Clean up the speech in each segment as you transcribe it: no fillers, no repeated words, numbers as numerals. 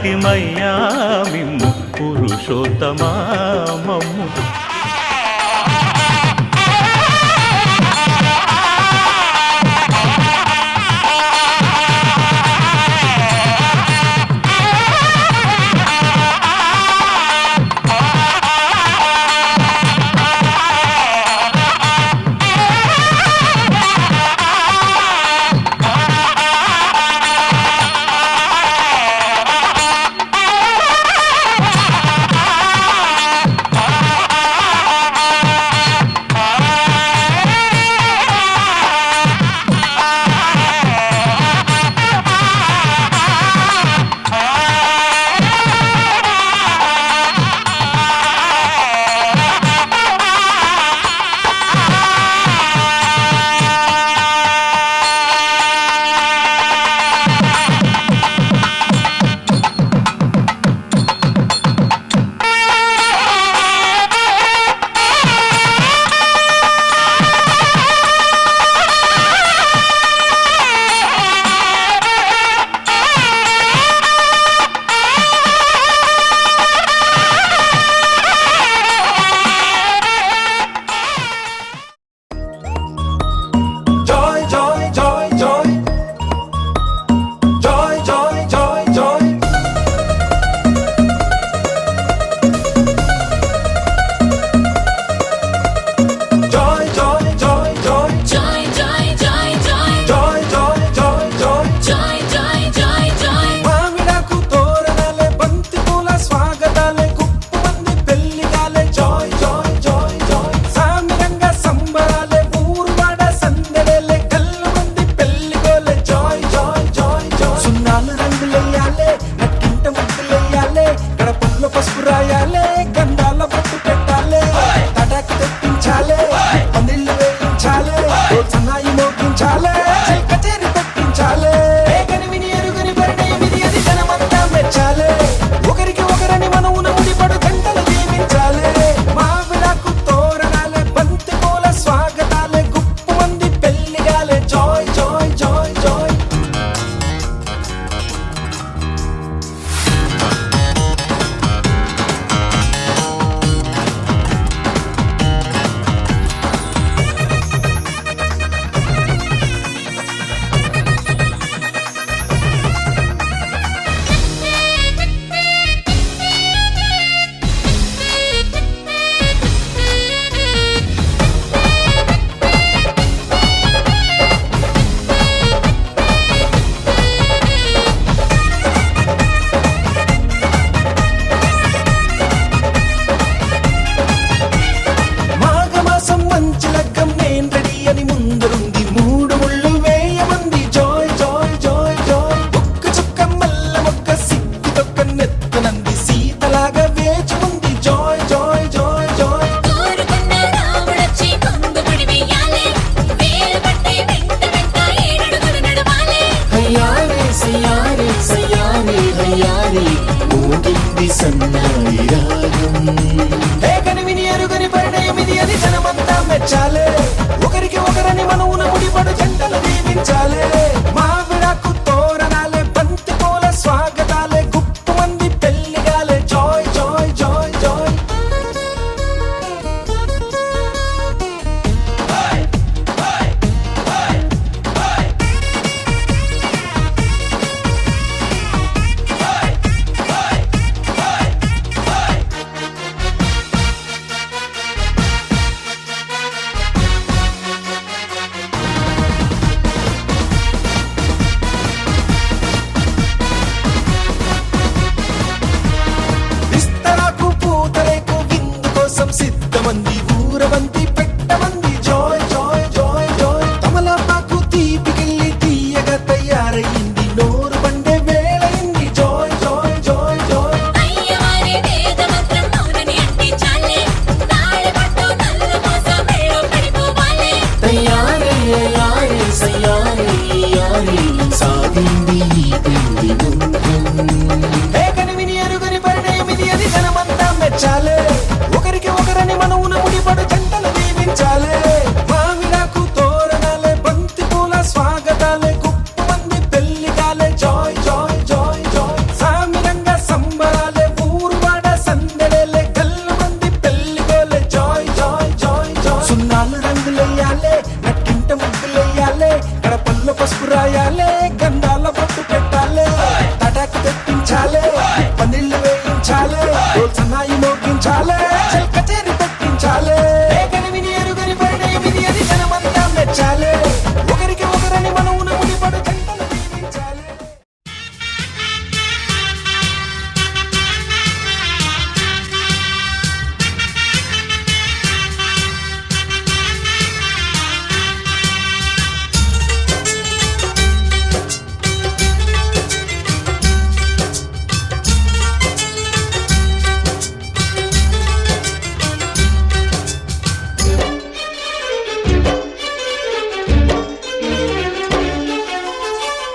మహిమయ్యా మిమ్ము పురుషోత్తమా మమ్ము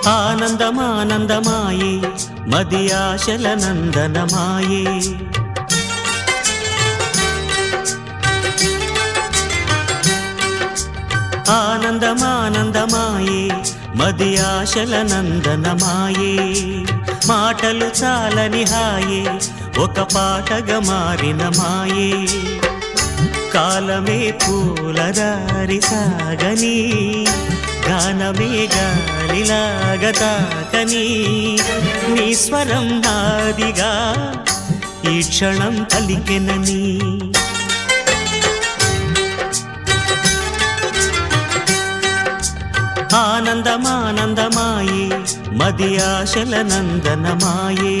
ఆనందమానందమాయే మది ఆశల నందనమాయే ఆనందమానందమాయే మది ఆశల నందనమాయే మాటలు చాలని హాయే ఒక పాటగా మారిన మాయే కాలమే పూలదారి సాగని గానమే గాలిలాగా తాకని నీ స్వరం నాదిగా ఈ క్షణం పలికెనని ఆనందమానందమాయే మది ఆశల నందనమాయే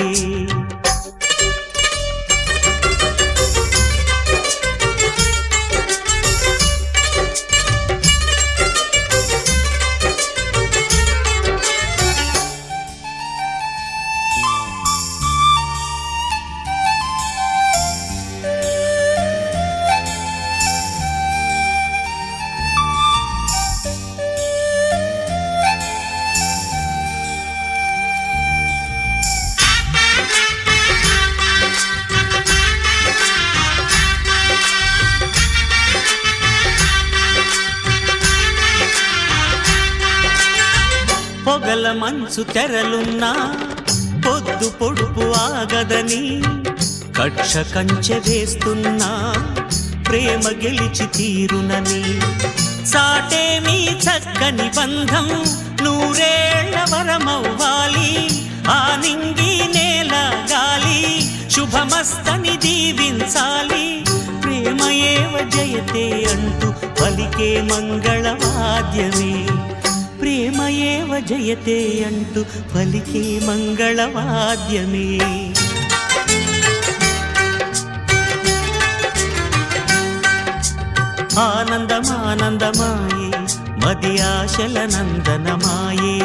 పొగల మంచు తెరలున్నా పొద్దు పొడుపు ఆగదని కక్ష కంచె వేస్తున్నా ప్రేమ గెలిచి తీరునని సాటే మీ చక్కని బంధం నూరేళ్ల వరమవ్వాలి ఆ నింగి నేల గాలి శుభమస్తని దీవించాలి ప్రేమ ఏవ జయతే అంటూ పలికే మంగళవాద్యమే ప్రేమ ఏవ జయతే అంటూ పలికే మంగళవాద్యమే ఆనందమానందమాయే మది ఆశల నందనమాయే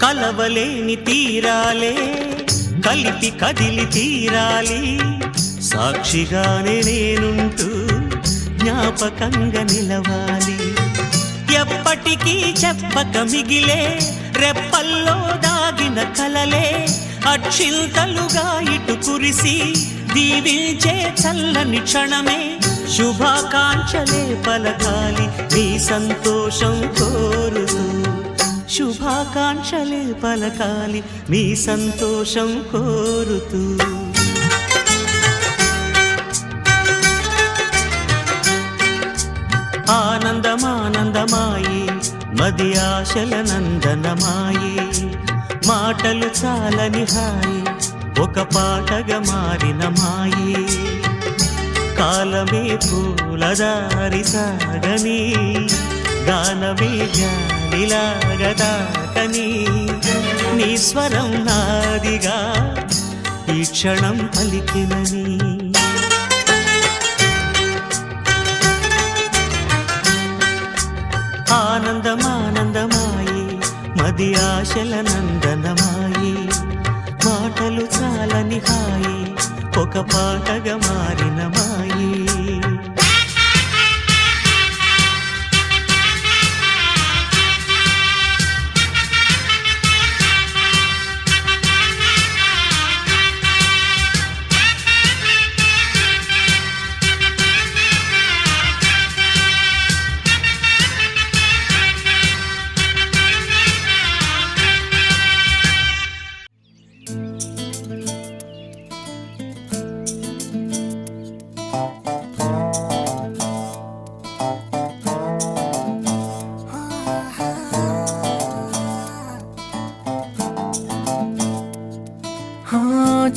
కలవలేని తీరాలే కలిపి కదిలి తీరాలి సాక్షిగానే నేనుంటూ జ్ఞాపకంగా నిలవాలి ఎప్పటికీ చెప్పక మిగిలే రెప్పల్లో దాగిన కలలే అక్షింతలుగా ఇటు కురిసి దీవించే చల్లని క్షణమే శుభాకాంక్షలే పలకాలి నీ సంతోషం కోరుతూ శుభాకాంక్షలే పలకాలి మీ సంతోషం కోరుతూ ఆనందమానందమాయే మది ఆశల నందనమాయే మాటలు చాలని హాయే ఒక పాటగా మారిన మాయే కాలమే పూలదారి సాగని గానమే గాలిలాగా తాకని నీ స్వరం నాదిగా ఈ క్షణం పలికినని ఆనందమానందమాయే మది ఆశల నందనమాయే మాటలు చాలని హాయే ఒక పాటగా మారిన మాయే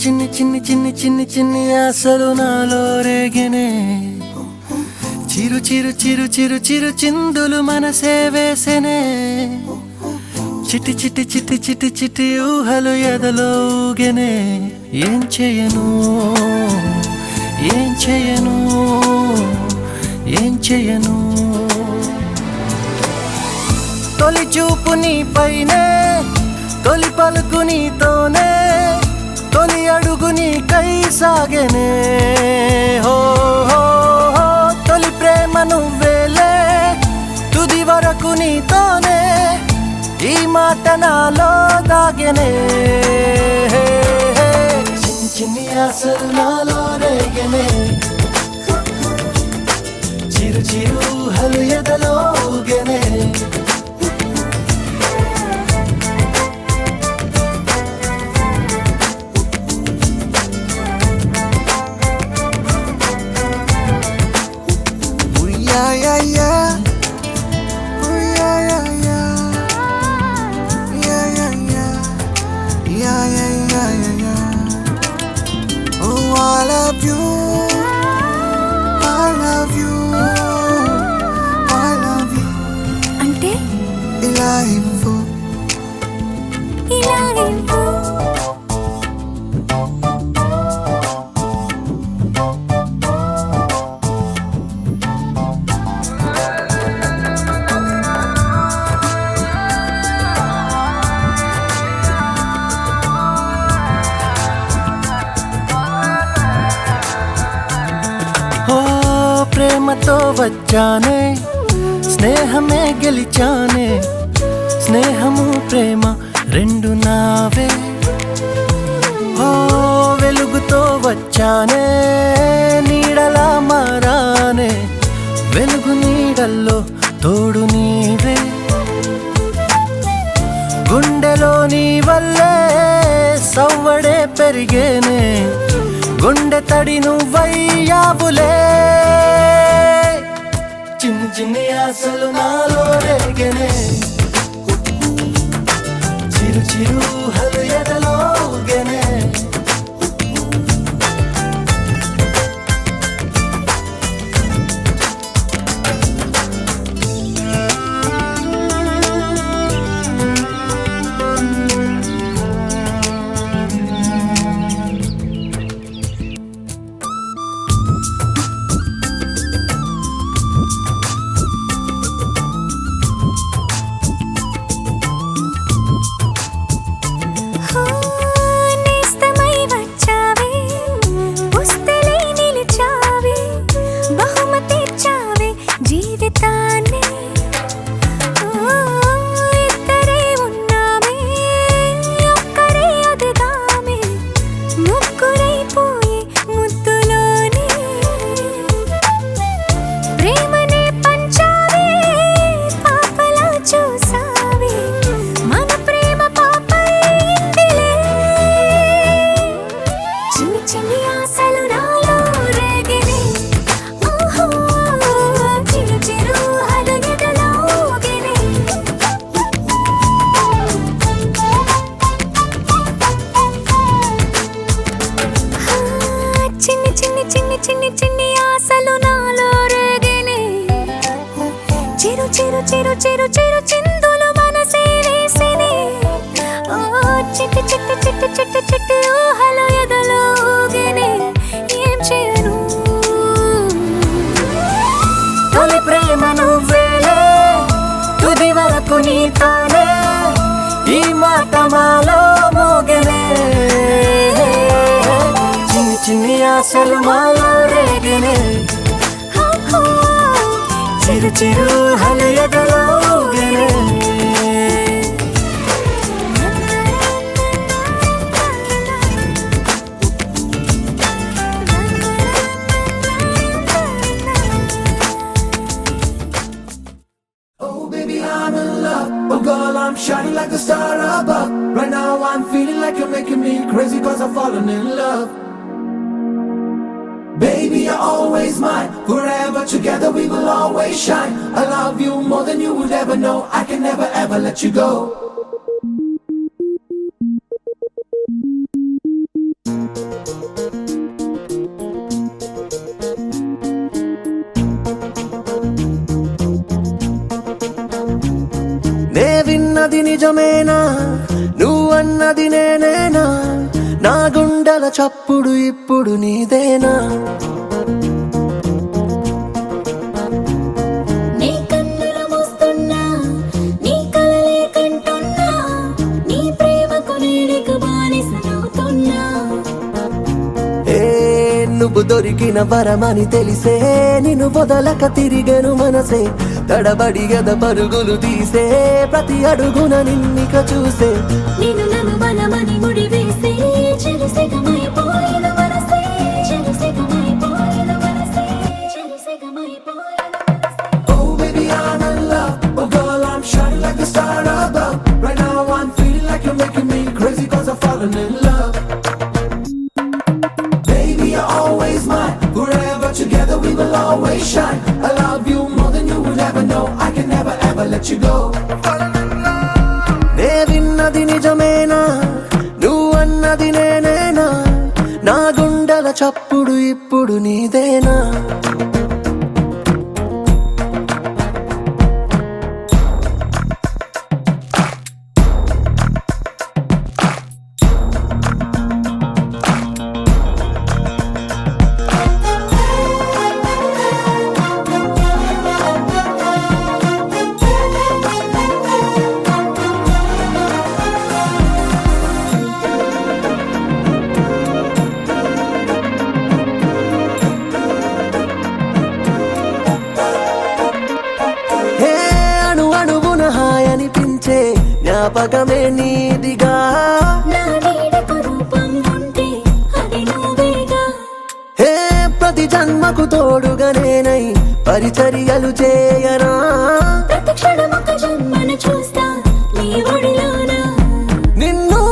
చిన్ని చిన్ని చిన్ని చిన్ని చిన్ని ఆశలు నాలో రేగినే చిరు చిరు చిరు చిరు చిరు చిందులు మనసే వేసెనే చిటి చిటి చిటి చిటి చిటి ఊహలు ఎదలో ఊగెనే ఏం చేయను ఏం చేయను ఏం చేయను తొలి చూపు నీ పైనే తొలి పలుకు నీతోనే తొలి అడుగు నీకై సాగెనే హో హో హో తొలి ప్రేమ నువ్వేలే తుది వరకు నీతోనే ఈ మాట నాలో దాగెనే చిన్ని చిన్ని ఆశలు నాలో రేగెనే చిరు చిరు ఊహలు ఎదలో ఊగెనే Yeah, yeah, yeah. Oh, yeah, yeah, yeah. Yeah, yeah, yeah. Yeah, yeah, yeah, yeah, yeah. Oh, I love you. I love you. I love you. అంటే ఇలా ఇవ్వు. ఇలా ఇవ్వు. ఓ ప్రేమతో వచ్చానే స్నేహమే గెలిచానే స్నేహము ప్రేమ రెండు నావే ఓ వెలుగుతో వచ్చానే నీడలా మారానే వెలుగు నీడల్లో తోడు నీవే గుండెలో నీ వల్లే సవ్వడే పెరిగేనే గుండె తడి నువ్వయ్యావులే చిన్ని చిన్ని ఆశలు నాలో రేగెనే చిరు చిరు హలు ఎదలో ఊగెనే నేస్తమై వచ్చావే పుస్తలై నిలిచావే బహుమతి ఇచ్చావే జీవితాన్ని ఇద్దరే ఉన్నామే ఒక్కరే అదిగామే ముగ్గురైపోయి ముద్దులోనే ప్రేమనే పంచావే పాపలా చూసావే మన ప్రేమ పాపైందిలే చిన్ని చిన్ని ఆశలు నాలో రేగినే ఓహో చిరు చిరు హలు ఎదలో ఊగెనే చిన్ని చిన్ని చిన్ని చిన్ని చిన్ని ఆశలు నాలో రేగినే చిరు చిరు చిరు చిరు చిరు చిందులు మనసే వేసినే ఓ చిట్టి చిట్టి చిట్టి చిట్టి చిట్టి ఊహలు ఎదలో ఊగెనే ఏం చేయను తొలి ప్రేమ నువ్వేలే తుది వరకు నీతోనే ఈ మాట మాలో మోగెనే చిన్ని చిన్ని ఆశలు మాలో రేగెనే చిరు చిరు హలు ఎదలో ఊగెనే Oh, baby, I'm in love. Oh, girl, I'm shining like a star above. Right now, I'm feeling like you're making me crazy 'cause I've fallen in love. Baby, you're always mine. Forever together, we will always shine. I love you more than you would ever know. I can never ever let you go. నే విన్నది నిజమేనా, నువ్వన్నది నేనేనా, నా గుండెల చప్పుడు ఇప్పుడు నీదేనా. నీ కన్నుల మోస్తున్నా, నీ కలలే కంటున్నా, నీ ప్రేమకు నేడిక బానిసనవుతున్నా. ఏ నువ్వు దొరికిన వరమని తెలిసే, నిన్ను వదలక తిరిగెను మనసే, తడబడి గద పరుగులు తీసే, ప్రతి అడుగున నిన్నిక చూసే. నేను నన్ను బలమని ముడివేసే, చెరిసెగమైపోయిన మనసే, చెరిసెగమైపోయిన మనసే, చెరిసెగమైపోయిన మనసే. Oh baby, I'm in love. Oh girl, I'm shining like a star above. Right now I'm feeling like you're making me crazy 'cause I'm falling in love. Baby, you're always mine. Forever together we will always shine. I love you more than you would ever know. I can never ever let you go. నే విన్నది నిజమేనా, నువ్వన్నది నేనేనా, నా గుండెల చప్పుడు ఇప్పుడు నీదేనా. జ్ఞాపకమే నీదిగా, నా నీడకు రూపం ఉంటే అది నువ్వేగా. హే ప్రతి జన్మకు తోడుగా నేనై పరిచర్యలు చేయనా, ప్రతి క్షణం ఒక జన్మను చూస్తా నీ ఒడిలోన. నిన్ను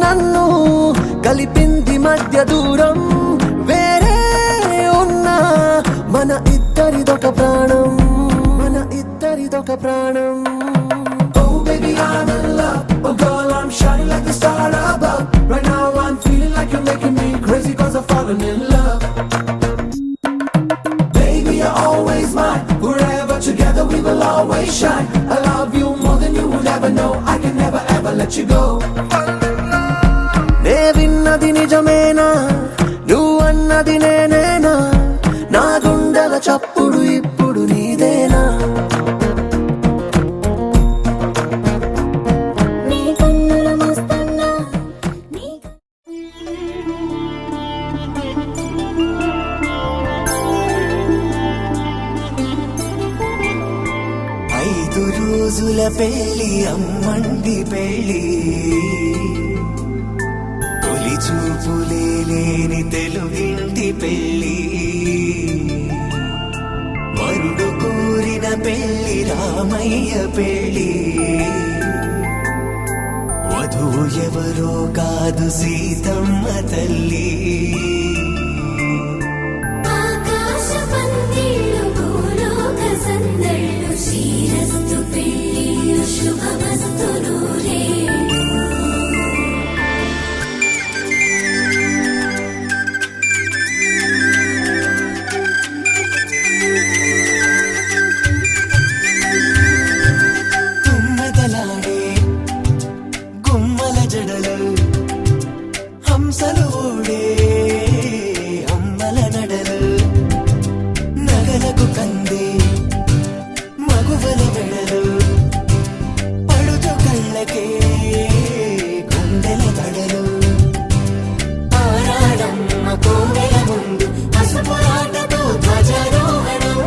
నన్ను కలిపింది మధ్య దూరం, వేరే ఉన్నా మన ఇద్దరిదొక ప్రాణం, మన ఇద్దరిదొక ప్రాణం. Baby, I'm in love. Oh girl, I'm shining like the star above. Right now I'm feeling like you're making me crazy 'cause I'm falling in love. Baby, you're always mine. Forever together we will always shine. I love you more than you would ever know. I can never ever let you go. నే విన్నది నిజమేనా, నువ్వన్నది నేనేనా, నా గుండెల చప్పుడు ఇప్పుడు నీదేనా. రోజుల పెళ్ళి అమ్మండి పెళ్ళి, తొలి చూపులే లేని తెలుగింటి పెళ్ళి, వరుడు కోరిన పెళ్ళి రామయ్య పెళ్ళి, వధువు ఎవరో కాదు సీతమ్మ తల్లి. హంసలు ఊడే అమ్మల నడలు, నగలకు కందే మగువల వెడలు, పడుచు కళ్ళకే గుండెల తడలు, ఆరాడమ్మ కోవెల ముందు పసుపురాటతో ధ్వజారోహణం,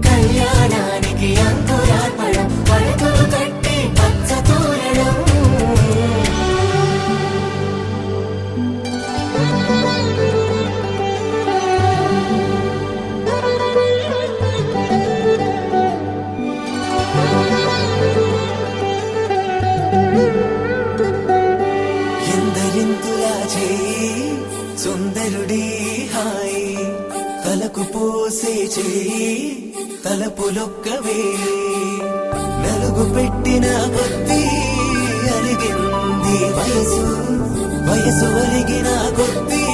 కళ్యాణానికి అంకురార్పణం, పడకలు కట్టి పచ్చ తోరణం. ఎందరింతులా చేయి సుందరుడి హాయి, తలకు పోసే చేయి తలపులొక్కవే, నలుగు పెట్టిన కొద్దీ అరిగింది వయసు, వయసు ఒరిగిన కొద్దీ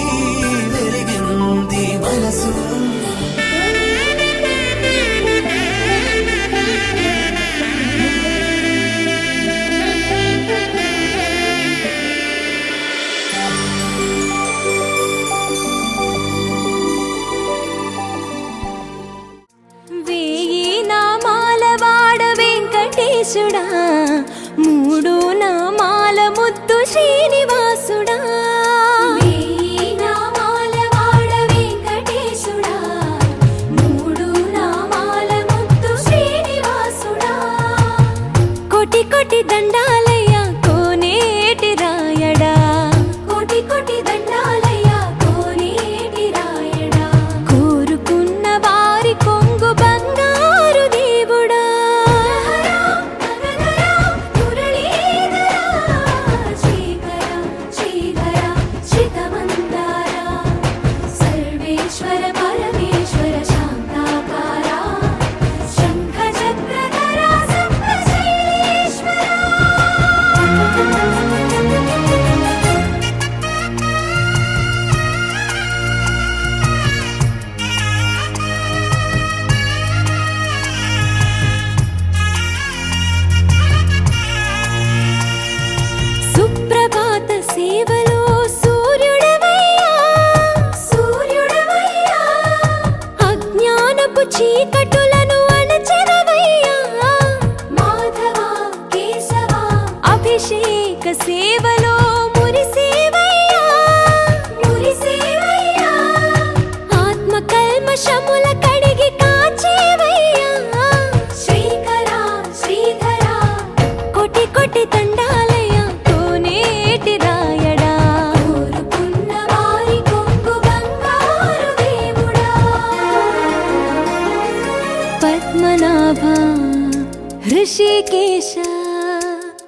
వెలిగింది మనసు. వెంకటేశుడా మూడు నామాల ముద్దు శ్రీనివాసుడా నామాల వాడ వెంకటేశుడా మూడు నామాల ముద్దు శ్రీనివాసుడా కోటి కోటి దండాలయ్యా కోనేటి రాయడా కోటి కోటి దండాలయ్యా కోనేటి రాయడా కోరుకున్న వారి కొంగు బంగారు దేవుడా సర్వేశ్వర పరమేశ్వర శాంతాకార శంఖ చక్రధర సప్తశైలేశ్వర సుప్రభాత సేవలో సూర్యుడవయ్యా సూర్యుడవయ్యా అజ్ఞానపు చీకటులను అణచెదవయ్యా మాధవ కేశవ అభిషేక సేవలో మురిసేవయ్యా మురిసేవయ్యా ఆత్మ కల్మషముల కడిగి కాచేవయ్యా శ్రీకర శ్రీధర కోటి కోటి దండాలయ్యా కోనేటి రాయడా కోరుకున్న వారి కొంగు బంగారు దేవుడా పద్మనాభ హృషికేశ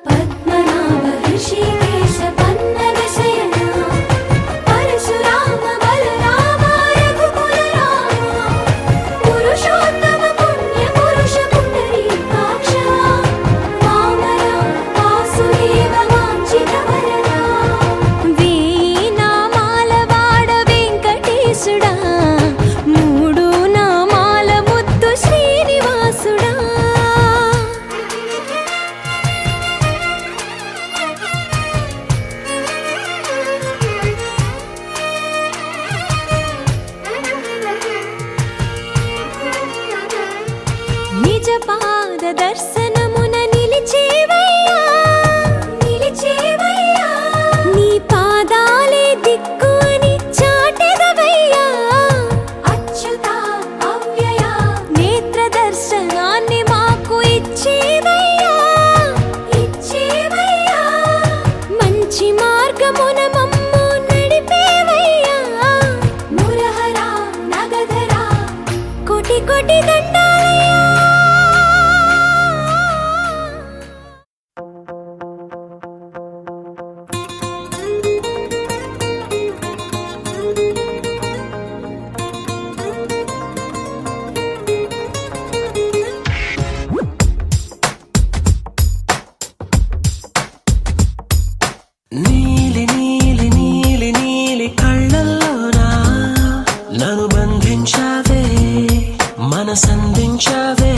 పద్మనాభ హృషికేశ పన్నగ శయన పరశురామ బలరామ రఘుకుల రామ పురుషోత్తమ పుణ్య పురుష పుండరీకాక్ష వామన వాసుదేవ వాంఛిత వరద వేయి నామాల వాడ వెంకటేశుడా మూడు నామాల ముద్దు శ్రీనివాసుడా నిజ పాద దర్శనమున నిలిచేవయ్యా నిలిచేవయ్యా నీ పాదాలే దిక్కు అని చాటెదవయ్యా అచ్యుత అవ్యయ నేత్ర దర్శనాన్ని మాకు ఇచ్చేవయ్యా ఇచ్చేవయ్యా మంచి మార్గమున మమ్ము నడిపేవయ్యా మురహర నగధర కోటి కోటి దండాలయ్యా నీలి నీలి నీలి నీలి కళ్ళల్లోనా నన్ను బంధించావే మనసందించావే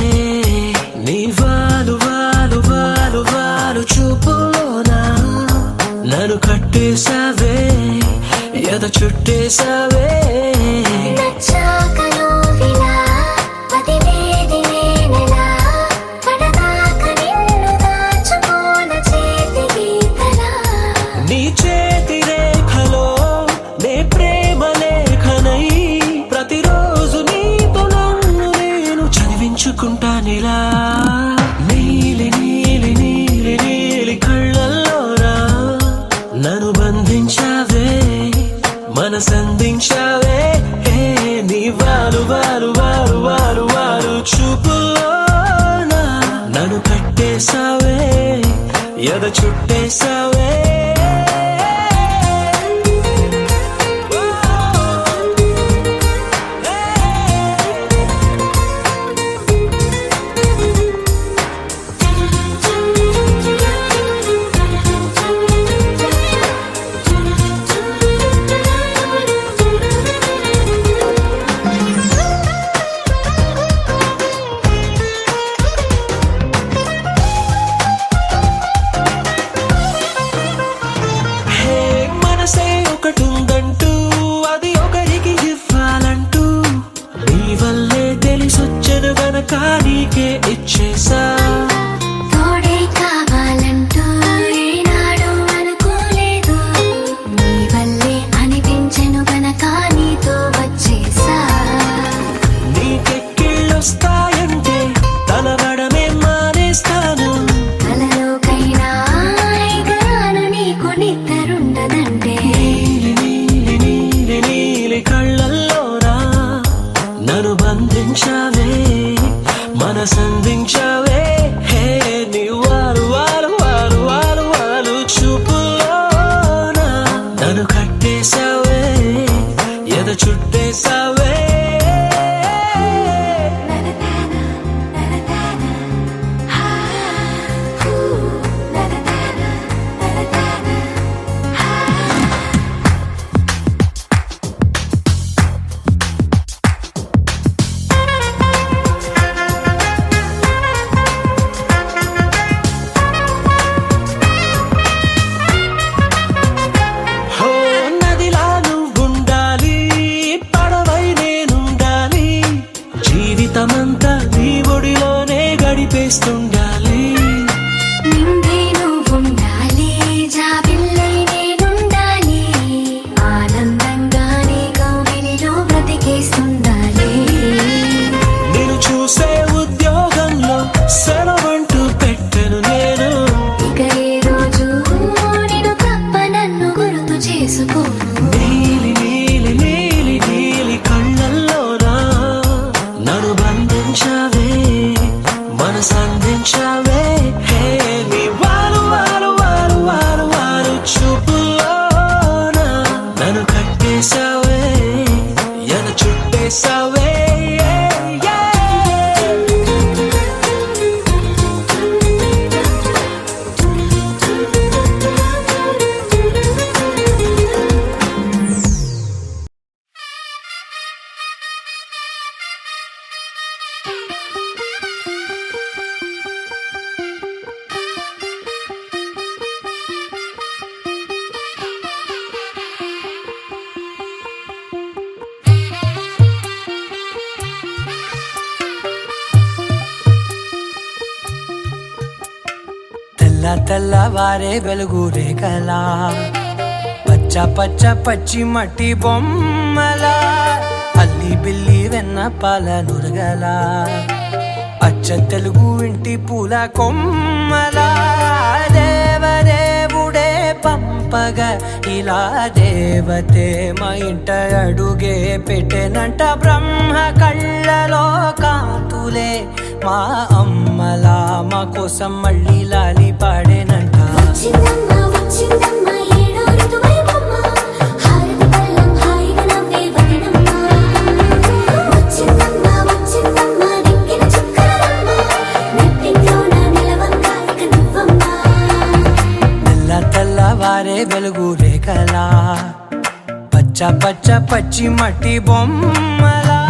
నీ వాలు వాలు వాలు వాలు చూపులోనా నన్ను కట్టేశావే ఎద చుట్టేశావే నచ్చాక నువ్విలా పదివేది నేనెలా పడదాక నిన్ను దాచుకోన చేతి గీతలా నీ చేతి రేఖలో నే ప్రేమ లేఖనై ప్రతిరోజు నీతో నన్ను నేను చదివించుకుంటానిలా నీలి నీలి నీలి నీలి కళ్ళల్లోరా నన్ను బంధించావే మనసందించావే నీ వాలు వాలు వాలు వాలు వాలు చూపులోనా నన్ను కట్టేశావే ఎద చుట్టేశావే నీకే ఇచ్చేసా తగదంటే నీలి నీలి నీలి నీలి కళ్ళల్లోనా నన్ను బంధించావే మనసందించావే హే నీ వారు వారు వారు వారు వారు చూపులోనా నన్ను కట్టేశావే ఎద చుట్టేశావే హో నదిలా నువ్వుండాలి పడవై నేనుండాలి జీవితమంతా నీ ఒడిలోనే గడిపేస్తుండాలి నిండే నువ్వుండాలి జాబిల్లై నేనుండాలి ఆనందంగా నీ కౌగిలిలో బ్రతికేస్తుండాలి నేను చూసే ఉద్యోగంలో సెలవంటూ పెట్టెను నేను ఇక ఏ రోజు నిన్ను తప్ప నన్ను గుర్తు చేసుకోను నీలి నీలి నీలి నీలి కళ్ళల్లోనా నన్ను బంధించావే మనసందించావే హే నీ వారు వారు వారు వారు వారు చూపులోనా నన్ను కట్టేశావే ఎన చుట్టేశావే తెల్ల తెల్లవారే వెలుగు రేఖలా పచ్చ పచ్చ పచ్చి మట్టి బొమ్మలా అల్లి బిల్లి వెన్న పాల నురగలా అచ్చ తెలుగు ఇంటి పూల కొమ్మలా దేవదేవుడే పంపగా ఇలా దేవతే మా ఇంట అడుగే పెట్టెనంట బ్రహ్మ కళ్ళలో కాంతులే మా అమ్మలా మా కోసం మళ్ళీ లాలి పాడేనంట వచ్చిందమ్మా వచ్చిందమ్మా ఏడో ఋతువైవమ్మా హారతి పళ్ళం హాయిగా నవ్వే వదనమ్మా వచ్చిందమ్మా వచ్చిందమ్మా దిక్కిన చుక్కలమ్మా నెట్టింట్లోన నిలవంగా ఇక నువ్వమ్మా తెల్ల తెల్లవారే వెలుగు రేఖలా పచ్చ పచ్చ పచ్చి మట్టి బొమ్మలా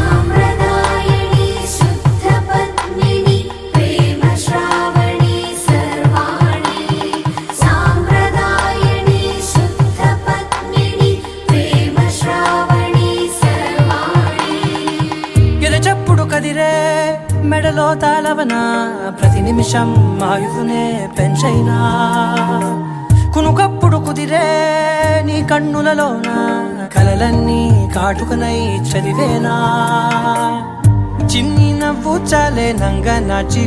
సాంప్రదాయని శుద్ధ పద్మిని ప్రేమ శ్రావణి సర్వాణి సాంప్రదాయని శుద్ధ పద్మిని ప్రేమ శ్రావణి సర్వాణి ఎరచప్పుడు కదిరే మెడలో తాళవన ప్రతి నిమిషం ఆయువునే పెంచైనా కునుకప్పుడు కుదిరే నీ కన్నులలోన కలలన్నీ కాటుకనై చదివేనా చిన్ని నవ్వు చాలే నంగ నాచి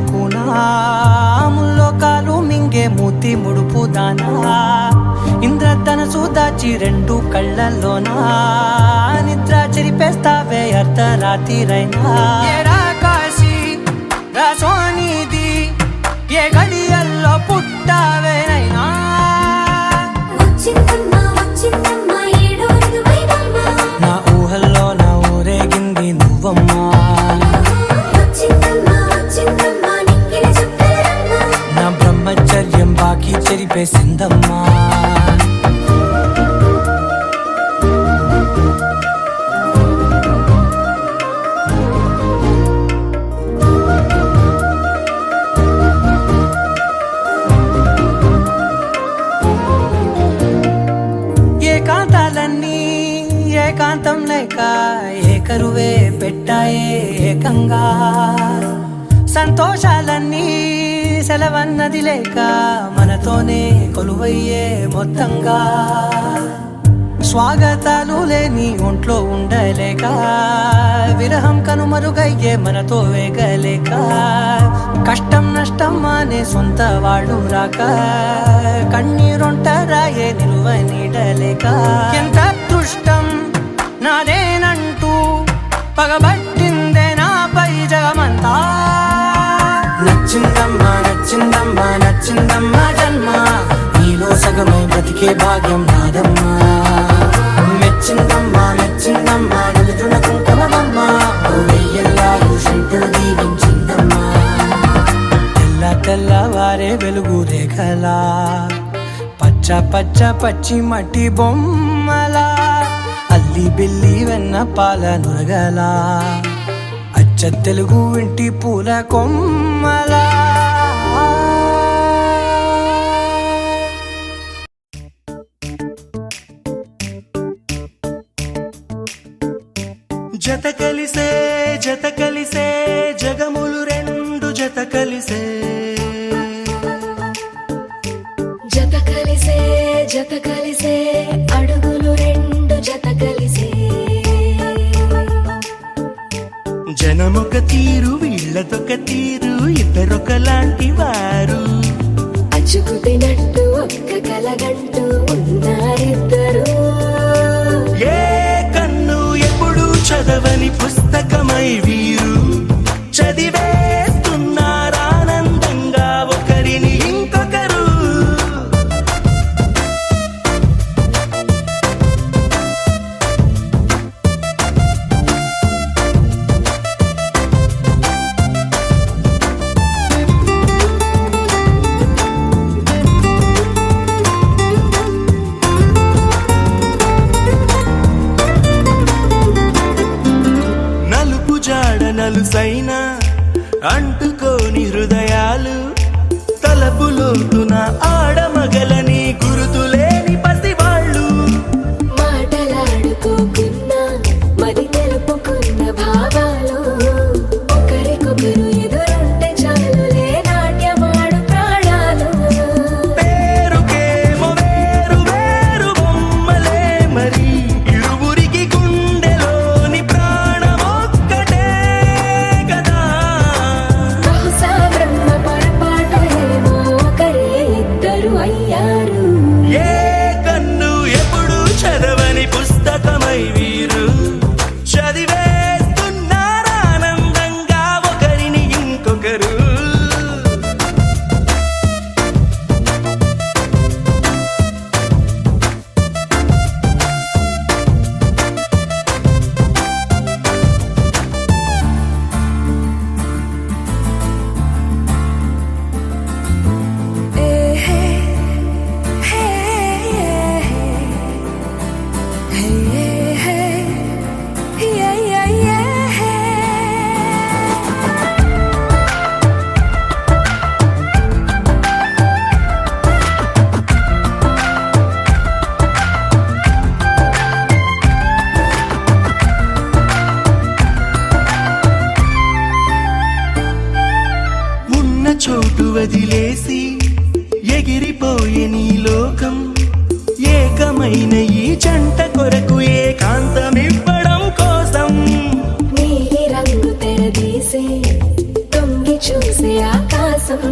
ముల్లోకాలు మింగే మూతి ముడుపు దానా ఇంద్రధనసు దాచి రెండు కళ్ళల్లోనా నిద్ర చెరిపేస్తావే అర్ధరాత్రిరైనా ఏరా కాశీ రా సోనిది ఏ గడియల్లో పుట్టావేనైనా వచ్చిందమ్మా వచ్చిందమ్మా ఏడో ఋతువైవమ్మా నా ఊహల్లో నా ఊరేగింది నువ్వమ్మా వచ్చిందమ్మా వచ్చిందమ్మా నిక్కిన చుక్కలమ్మా నా బ్రహ్మచర్యం బాకీ చెరిపేసిందమ్మా ఏకాంతాలన్నీ ఏకాంతం లేక ఏకరువే పెట్టాయే ఏకంగా సంతోషాలన్నీ సెలవన్నది లేక మనతోనే కొలువయ్యే మొత్తంగా స్వాగతాలు లేని ఒంట్లో ఉండలేక విరహం కనుమరుగయ్యే మనతో వేగలేక కష్టం నష్టం అనే సొంత వాళ్ళు రాక కన్నీరొంటరాయే నిలువ నీడలేక ఎంత అదృష్టం నాదేనంటూ పగబట్టిందే నాపై జగమంతా నచ్చిందమ్మా నచ్చిందమ్మా నచ్చిందమ్మా జన్మ నీలో సగమై బ్రతికే భాగ్యం నాదమ్మా మెచ్చిందమ్మా మెచ్చిందమ్మా నిలుతున్న కుంకుమమ్మా వెయ్యల్లాలు శంకరు దీవించిందమ్మా తెల్ల తెల్లవారే వెలుగు రేఖలా పచ్చ పచ్చ పచ్చి మట్టి బొమ్మలా అల్లి బిల్లి వెన్న పాల నురగలా అచ్చ తెలుగు ఇంటి పూల కొమ్మలా జత కలిసే జగములు రెండు జత కలిసే జత కలిసే అడుగులు రెండు జత కలిసే జనమొక తీరు వీళ్ళదొక తీరు ఇద్దరొకలాంటి వారు అచ్చుకుతినట్టు ఒక్క కలగంటూ ఉన్నారిద్దరు ఏ కన్ను ఎప్పుడు చదవని పుస్తకమై వీరు చదివేస్తున్నారానందంగా ఒకరిని ఇంకొకరు నలుపు జాడ నలుసైన అంటుకోని హృదయాలు తలపులోతున ఆడమగలని గురుతులేని పసివాళ్ళు మాటలాడుకోకున్న మరి తెలుపుకున్న భావాలు ఒకరికొకరు ఎదురుంటే చాలులే నాట్యమాడు ప్రాణాలు పేరుకేమో వేరు వేరు బొమ్మలే మరి ఇరువురికి గుండెలోని ప్రాణమొక్కటే కదా బహుశా బ్రహ్మ పొరపాటు ఏమో ఒకరే ఇద్దరు అయ్యారు ఏ కన్ను ఎప్పుడు చదవని పుస్తకమై వీరు చదివేస్తున్నారానందంగా ఒకరిని ఇంకొకరు ఉన్న చోటు వదిలేసి ఎగిరిపోయే నీ లోకం ఏకమైన ఈ జంట కొరకు ఏకాంతమివ్వడం కోసం నీలి రంగు తెరదీసే తొంగి చూసే ఆకాశం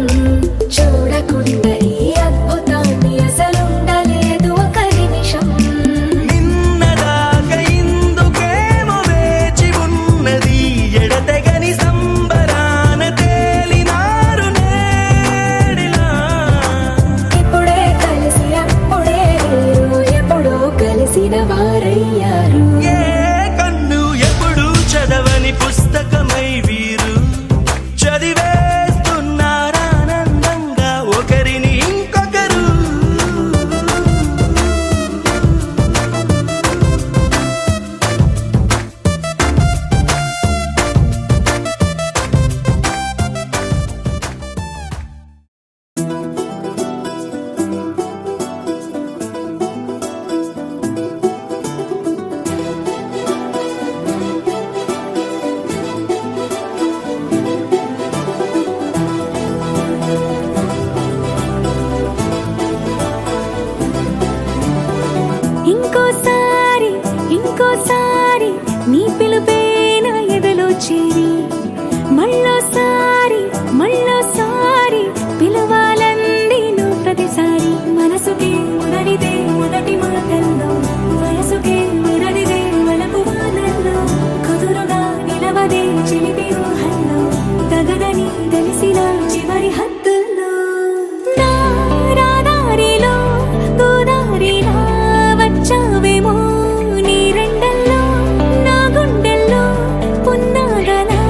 చూడకుండా ఈ అద్భుతాన్ని అసలుండలేదు ఒక నిమిషం నిన్నదాకా ఇందుకేమో వేచి ఉన్నది ఎడతెగని సంబరాన తేలినారు నేడిలా ఇప్పుడే కలిసి అప్పుడే వీరు ఎప్పుడో కలిసిన వారయ్యారు ఏ కన్ను ఎప్పుడు చదవని పుస్తకమై వీరు చదివేస్తున్నారానందంగా ఒకరిని హద్దుల్లో నా రాదారిలో గోదారిలా వచ్చావేమో నీ రెండల్లో నా గుండెల్లో పున్నాగలా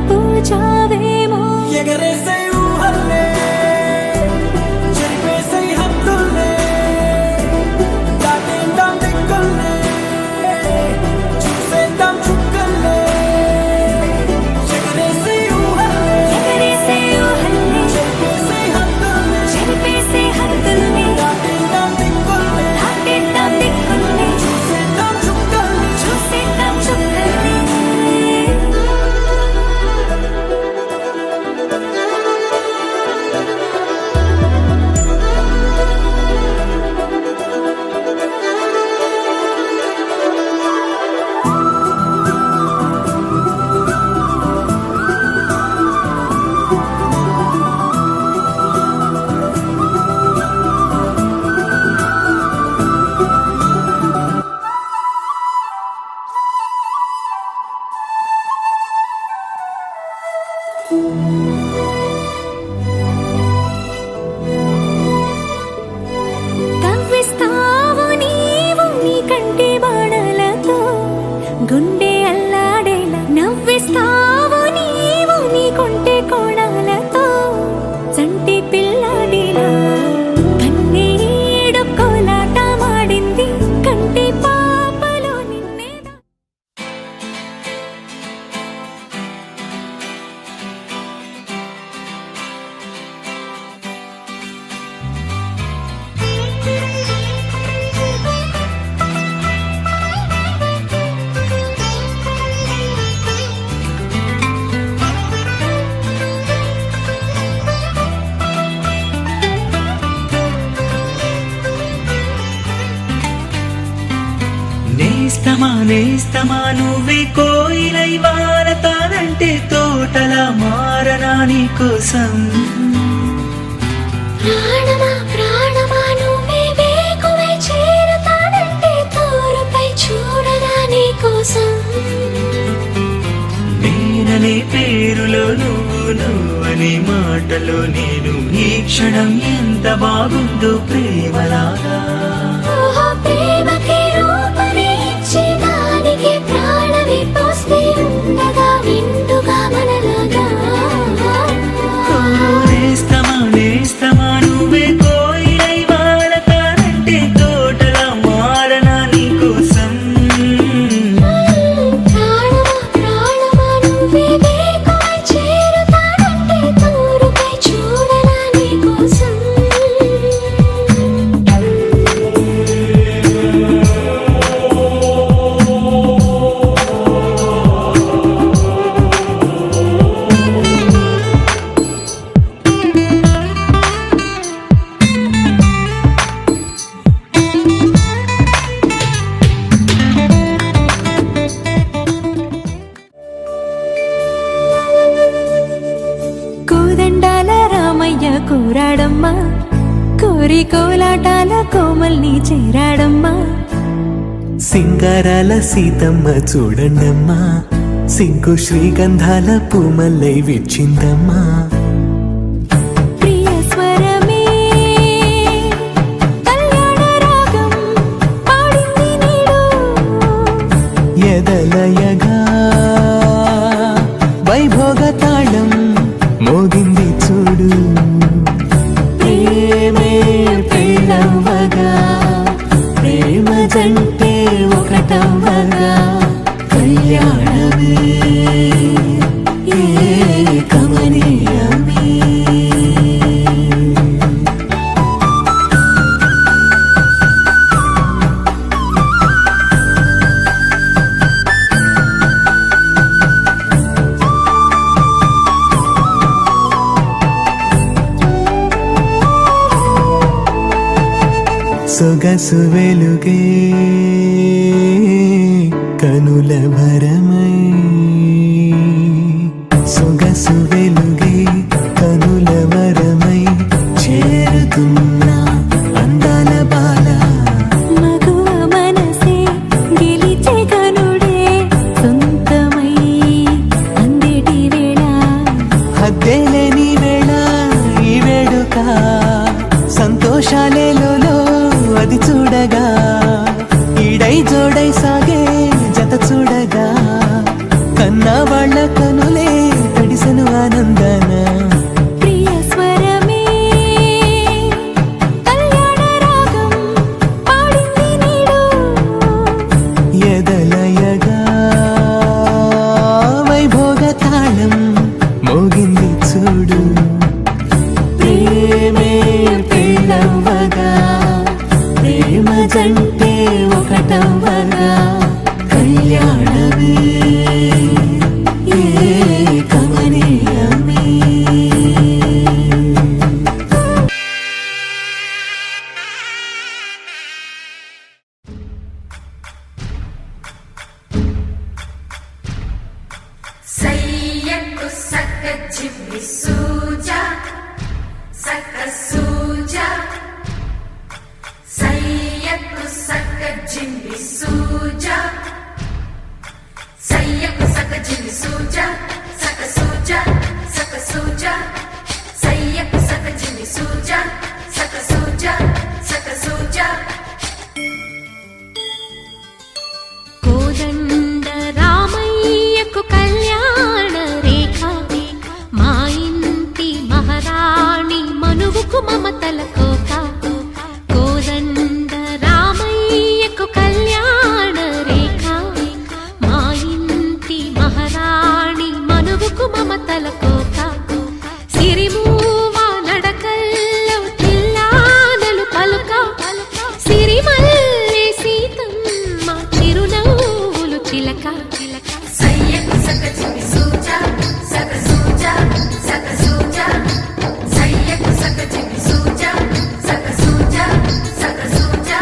పూచావేమో ఎగరేసే ఊహల్లే చెరిపేసే హద్దుల్లే దాటేద్దాం దిక్కుల్లే చూసేద్దాం చుక్కల్లే ఎగరేసే ఊహల్లే ఎగరేసే ఊహల్లే చెరిపేసే హద్దుల్లే చెరిపేసే హద్దుల్ని దాటేద్దాం దిక్కుల్లే చూసేద్దాం చుక్కల్లే చూసేద్దాం చుక్కల్ని కవ్విస్తావు నీవు నీ కంటి బాణలతో గుండె అల్లాడేలా నవ్విస్తావు నీవు నీ కొంటె కోణాలతో చంటి పిల్లాడిలా కన్నీడు కోలాట మాడింది కంటి పాపలో నిన్నే నేస్తమా నేస్తమా నువ్వే కోయిలై వారతానంటే తోటలా మారనా నీ కోసం ప్రాణమా ప్రాణమా నువ్వే వేకువై చేరుతానంటే తోరుపై చూడనా నీ కోసం నేననే పేరులో నువ్వనే మాటలో నేను ఈ క్షణం ఎంత బాగుందో ప్రేమలాగా ఓహో ప్రేమకి రూపమే ఇచ్చి దానికి ప్రాణమి పోస్తే ఉండగా నిండుగా మనలాగా ఓ నేస్తమా నేస్తమా నువ్వే కోయిలై వారతానంటే తోటలా మారనా నీ కోసం ప్రాణమా ప్రాణమా నువ్వే వేకువై చేరుతానంటే తోరుపై చూడనా నీ కోసం కోదండాల రామయ్య కోరాడమ్మా కోరి కోలాటాల కోమల్ని చేరాడమ్మా సింగారాల సీతమ్మ చూడండమ్మా సింకు శ్రీగంధాల పూమల్లై విచ్చిందమ్మా ప్రియ స్వరమే కళ్యాణ రాగం పాడింది నీడు ఎదలయగా వైభోగ తాళం మోగింది చూడు ప్రేమే ప్రేమవగా ప్రేమ జంటే ఒకటవగా కళ్యాణమే ఏ కమనీయమే సొగసు వెలుగే కనుల భరమై సొగసు వెలుగే కనుల వరమై చేరుతున్నా అందాల బాల మగువ మనసే గెలిచే కనుడే సొంతమై అందేటి వేళ హద్దేలేని వేళ చూడు ప్రేమే పెళ్ళవ్వగా ప్రేమ జంటే ఒకటవ్వగా కళ్యాణమే ఏ కమనీయమే సయ్యకు సక్క జిమ్మి సూజా సక్క సూజా సయ్యకు సక్క జిమ్మి సూజా సయ్యకు సక్క జిమ్మి సూజా సక్క సూజా సక్క సూజా సయ్యకు సక్క జిమ్మి సూజా సక్క సూజా సక్క సూజా కోదండ రామయ్యకు కళ్యాణ రేఖ మా ఇంటి మహారాణి మనువుకు మమతల కోక కోదండ రామయ్యకు కళ్యాణ రేఖ మా ఇంటి మహారాణి మనువుకు మమతల కోక సిరిమూవ నడకల్లో తిల్లానలు పలుక సిరిమల్లె సీతమ్మ చిరునవ్వులు చిలక సయ్యకు సక్క జిమ్మి సూజా సక్క సూజా సక్క సూజా సయ్యకు సక్క జిమ్మి సూజా సక్క సూజా సక్క సూజా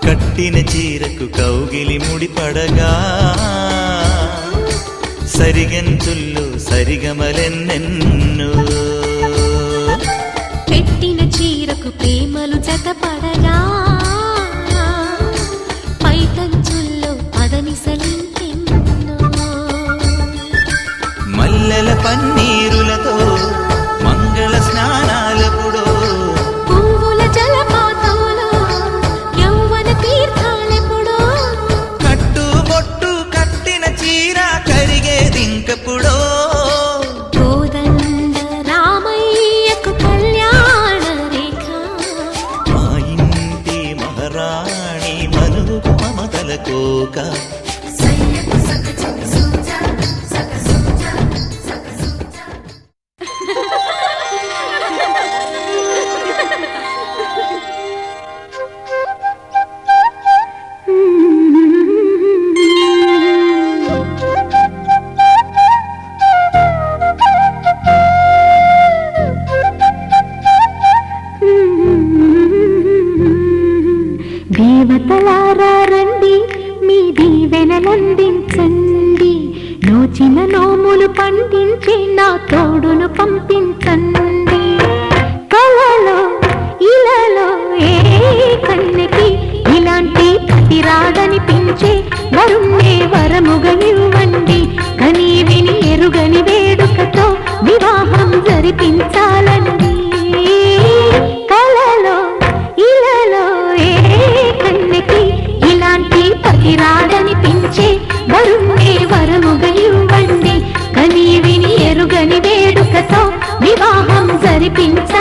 కట్టిన చీరకు కౌగిలి ముడిపడగా సరిగంచుల్లో సరిగమలెన్నెన్నో పెట్టిన చీరకు ప్రేమలు జతపడగా పైటంచుల్లో పదనిసలింకెన్నో మల్లెల పన్నీరులతో మంగళ స్నానాలపుడో పువ్వుల జలపాతంలో యౌవన తీర్థాలెప్పుడో కట్టుబొట్టు కట్టిన చీర కరిగేదింకపుడో కోదండ రామయ్యకు కళ్యాణ రేఖ మా ఇంటి మహారాణి మనువుకు మమతల కోక సయ్యకు సక్క జిమ్మి సూజా సక్క సూజా సక్క సూజా దేవతలారా రండి మీ దీవెనలందించండి నోచిన నోములు పండించి నా తోడును పంపించండి కలలో ఇలలో ఏ కన్నెకి ఇలాంటి పతి రాదనిపించే వరుణ్ణే వరముగా ఇవ్వండి కని విని ఎరుగని వేడుకతో వివాహం జరిపించాలండి కలలో ఇలలో ఏ కన్నెకి ఇలాంటి పతి రాదనిపించే వరుణ్ణే వరముగా ఇవ్వండి కని విని ఎరుగని వేడుకతో వివాహం జరిపించాలండి